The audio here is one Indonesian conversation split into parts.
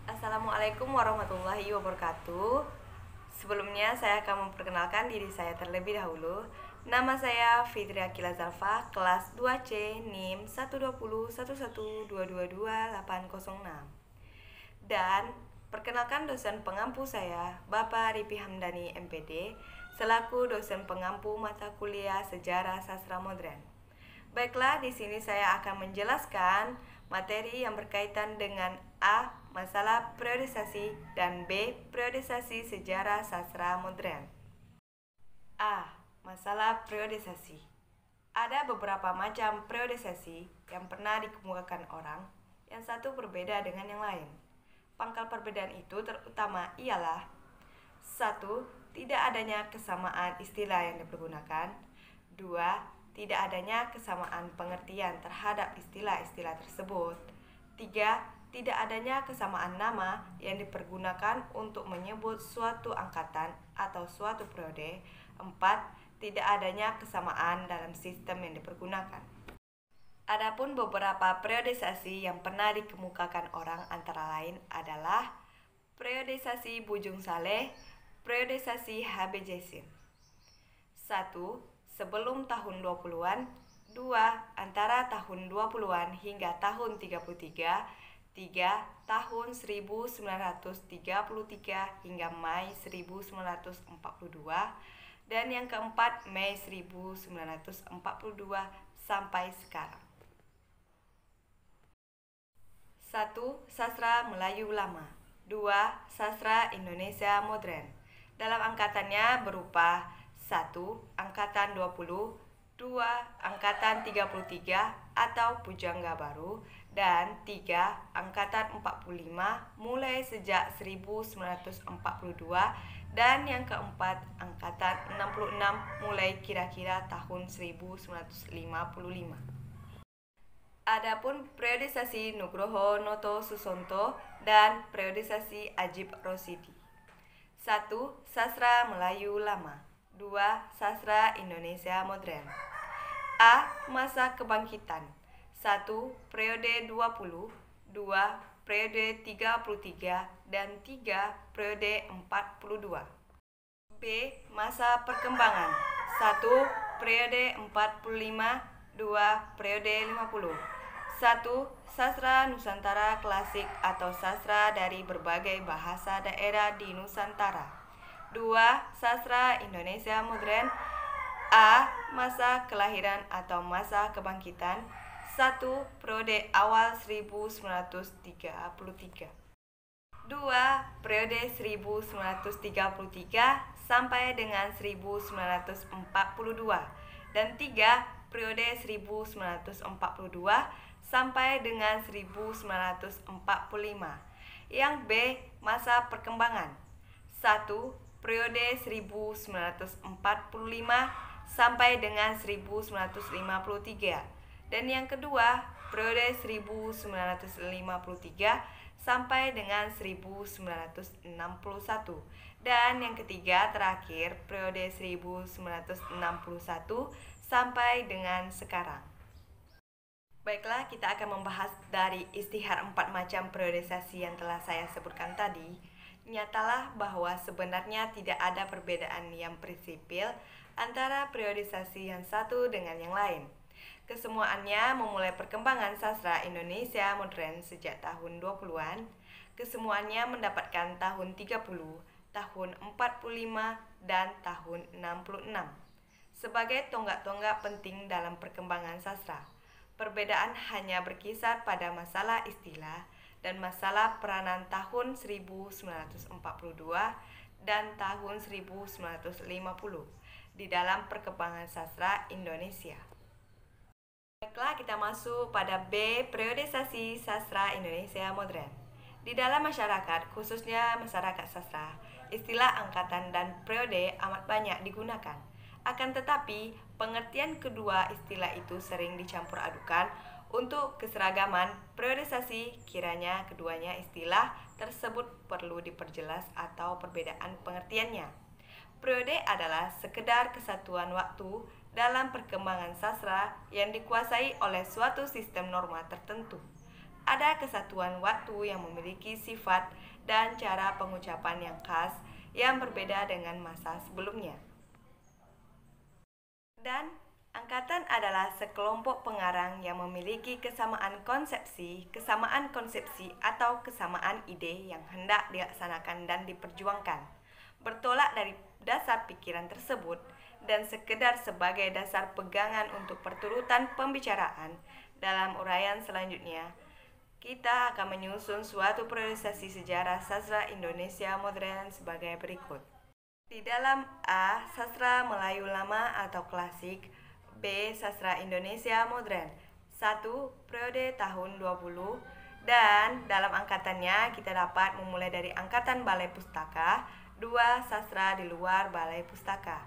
Assalamualaikum warahmatullahi wabarakatuh. Sebelumnya saya akan memperkenalkan diri saya terlebih dahulu. Nama saya Fitri Akila Zalfa, kelas 2C, NIM 12011222806. Dan perkenalkan dosen pengampu saya, Bapak Ripi Hamdani MPD, selaku dosen pengampu mata kuliah Sejarah Sastra Modern. Baiklah, di sini saya akan menjelaskan materi yang berkaitan dengan A. Masalah periodisasi dan B. Periodisasi sejarah sastra modern. A. Masalah periodisasi. Ada beberapa macam periodisasi yang pernah dikemukakan orang, yang satu berbeda dengan yang lain. Pangkal perbedaan itu terutama ialah: 1. Tidak adanya kesamaan istilah yang dipergunakan. 2. Tidak adanya kesamaan pengertian terhadap istilah-istilah tersebut. 3. Tidak adanya kesamaan nama yang dipergunakan untuk menyebut suatu angkatan atau suatu periode. 4. Tidak adanya kesamaan dalam sistem yang dipergunakan. Adapun beberapa periodisasi yang pernah dikemukakan orang antara lain adalah periodisasi Bujung Saleh, periodisasi H.B. Jaisin. 1. Sebelum tahun 20-an. 2. Antara tahun 20-an hingga tahun 33. 3. Tahun 1933 hingga Mei 1942. Dan yang keempat, Mei 1942 sampai sekarang. 1. Sastra Melayu Lama. 2. Sastra Indonesia Modern. Dalam angkatannya berupa 1. Angkatan 20, 2. Angkatan 33 atau Pujangga Baru, dan 3. Angkatan 45 mulai sejak 1942, dan yang keempat Angkatan 66 mulai kira-kira tahun 1955. Adapun periodisasi Nugroho Noto Susanto dan periodisasi Ajib Rosidi. 1. Sastra Melayu Lama. 2. Sastra Indonesia Modern. A. Masa Kebangkitan. 1. Periode 20, 2. Periode 33, dan 3. Periode 42. B. Masa Perkembangan. 1. Periode 45, 2. Periode 50. 1. Sastra Nusantara Klasik atau sastra dari berbagai bahasa daerah di Nusantara. 2. Sastra Indonesia Modern. A. Masa Kelahiran atau Masa Kebangkitan. 1. Periode awal 1933. 2. Periode 1933 sampai dengan 1942. Dan 3. Periode 1942 sampai dengan 1945. Yang B. Masa Perkembangan. 1. Periode 1945 sampai dengan 1953. Dan yang kedua, periode 1953 sampai dengan 1961. Dan yang ketiga terakhir, periode 1961 sampai dengan sekarang. Baiklah, kita akan membahas dari istihar 4 macam periodisasi yang telah saya sebutkan tadi. Nyatalah bahwa sebenarnya tidak ada perbedaan yang prinsipil antara periodisasi yang satu dengan yang lain. Kesemuaannya memulai perkembangan sastra Indonesia modern sejak tahun 20-an. Kesemuaannya mendapatkan tahun 30, tahun 45, dan tahun 66 sebagai tonggak-tonggak penting dalam perkembangan sastra. Perbedaan hanya berkisar pada masalah istilah dan masalah peranan tahun 1942 dan tahun 1950 di dalam perkembangan sastra Indonesia. Baiklah, kita masuk pada B. Periodisasi sastra Indonesia modern. Di dalam masyarakat, khususnya masyarakat sastra, istilah angkatan dan periode amat banyak digunakan. Akan tetapi, pengertian kedua istilah itu sering dicampur adukan untuk keseragaman periodisasi. Kiranya keduanya istilah tersebut perlu diperjelas atau perbedaan pengertiannya. Periode adalah sekedar kesatuan waktu dalam perkembangan sastra yang dikuasai oleh suatu sistem norma tertentu. ada kesatuan waktu yang memiliki sifat dan cara pengucapan yang khas yang berbeda dengan masa sebelumnya. Dan angkatan adalah sekelompok pengarang yang memiliki kesamaan konsepsi atau kesamaan ide yang hendak dilaksanakan dan diperjuangkan, bertolak dari dasar pikiran tersebut dan sekedar sebagai dasar pegangan untuk perturutan pembicaraan. Dalam uraian selanjutnya, kita akan menyusun suatu priorisasi sejarah sastra Indonesia modern sebagai berikut. Di dalam A. Sastra Melayu Lama atau Klasik. B. Sastra Indonesia Modern. 1. Periode tahun 20. Dan dalam angkatannya kita dapat memulai dari angkatan Balai Pustaka. 2. Sastra di luar Balai Pustaka.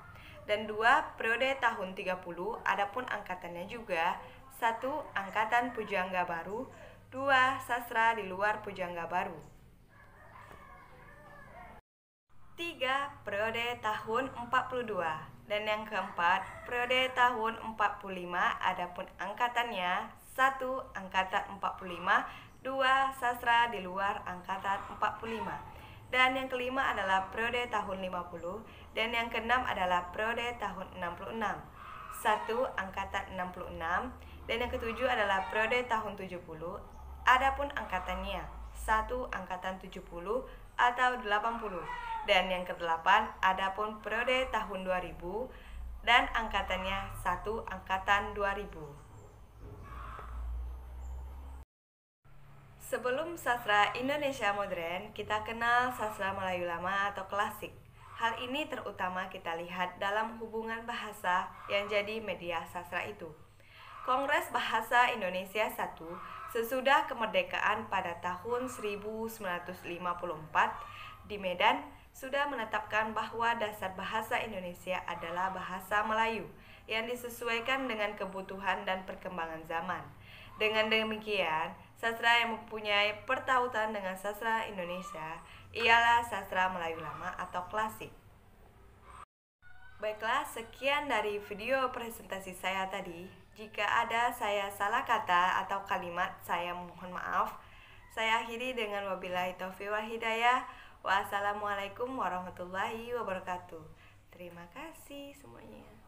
Dan 2. Periode tahun 30. Adapun angkatannya juga 1. Angkatan Pujangga Baru. 2. Sastra di luar Pujangga Baru. 3. Periode tahun 42. Dan yang keempat, periode tahun 45. Adapun angkatannya 1. Angkatan 45. 2. Sastra di luar angkatan 45. Dan yang kelima adalah periode tahun 50. Dan yang keenam adalah periode tahun 66. 1. Angkatan 66. Dan yang ketujuh adalah periode tahun 70. Adapun angkatannya 1. Angkatan 70 atau 80. Dan yang kedelapan adapun periode tahun 2000 dan angkatannya 1. Angkatan 2000. Sebelum sastra Indonesia modern, kita kenal sastra Melayu lama atau klasik. Hal ini terutama kita lihat dalam hubungan bahasa yang jadi media sastra itu. Kongres Bahasa Indonesia I sesudah kemerdekaan pada tahun 1954 di Medan sudah menetapkan bahwa dasar bahasa Indonesia adalah bahasa Melayu yang disesuaikan dengan kebutuhan dan perkembangan zaman. Dengan demikian, sastra yang mempunyai pertautan dengan sastra Indonesia ialah sastra Melayu lama atau klasik. Baiklah, sekian dari video presentasi saya tadi. Jika ada saya salah kata atau kalimat, saya mohon maaf. Saya akhiri dengan wabillahi taufiq wal hidayah. Wassalamualaikum warahmatullahi wabarakatuh. Terima kasih semuanya.